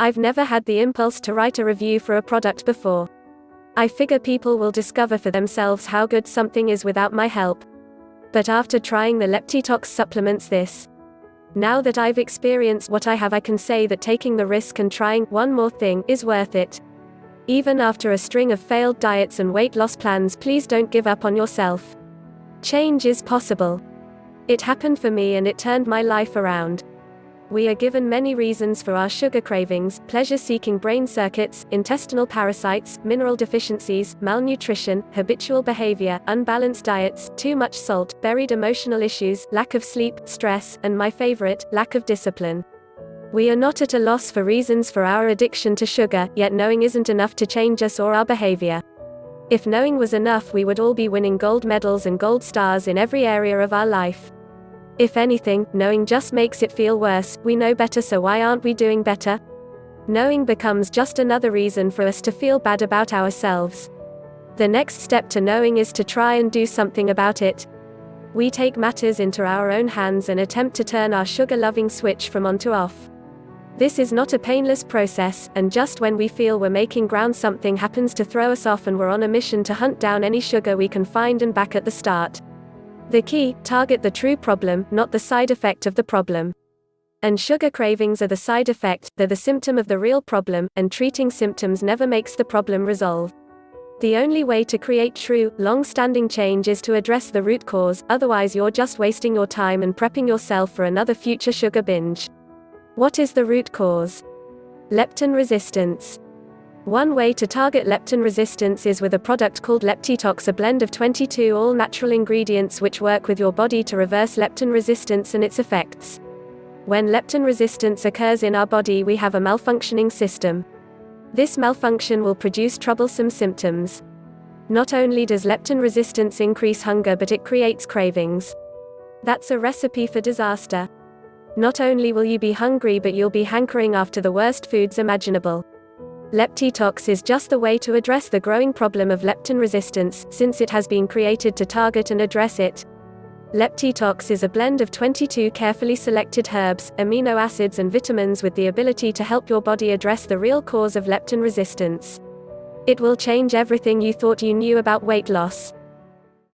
I've never had the impulse to write a review for a product before. I figure people will discover for themselves how good something is without my help. But after trying the Leptitox supplements now that I've experienced what I have, I can say that taking the risk and trying one more thing is worth it. Even after a string of failed diets and weight loss plans, please don't give up on yourself. Change is possible. It happened for me and it turned my life around. We are given many reasons for our sugar cravings: pleasure-seeking brain circuits, intestinal parasites, mineral deficiencies, malnutrition, habitual behavior, unbalanced diets, too much salt, buried emotional issues, lack of sleep, stress, and my favorite, lack of discipline. We are not at a loss for reasons for our addiction to sugar, yet knowing isn't enough to change us or our behavior. If knowing was enough, we would all be winning gold medals and gold stars in every area of our life. If anything, knowing just makes it feel worse. We know better, so why aren't we doing better? Knowing becomes just another reason for us to feel bad about ourselves. The next step to knowing is to try and do something about it. We take matters into our own hands and attempt to turn our sugar-loving switch from on to off. This is not a painless process, and just when we feel we're making ground, something happens to throw us off and we're on a mission to hunt down any sugar we can find and back at the start. The key: target the true problem, not the side effect of the problem. And sugar cravings are the side effect, they're the symptom of the real problem, and treating symptoms never makes the problem resolve. The only way to create true, long-standing change is to address the root cause, otherwise you're just wasting your time and prepping yourself for another future sugar binge. What is the root cause? Leptin resistance. One way to target leptin resistance is with a product called Leptitox, a blend of 22 all-natural ingredients which work with your body to reverse leptin resistance and its effects. When leptin resistance occurs in our body, we have a malfunctioning system. This malfunction will produce troublesome symptoms. Not only does leptin resistance increase hunger, but it creates cravings. That's a recipe for disaster. Not only will you be hungry, but you'll be hankering after the worst foods imaginable. Leptitox is just the way to address the growing problem of leptin resistance, since it has been created to target and address it. Leptitox is a blend of 22 carefully selected herbs, amino acids and vitamins with the ability to help your body address the real cause of leptin resistance. It will change everything you thought you knew about weight loss.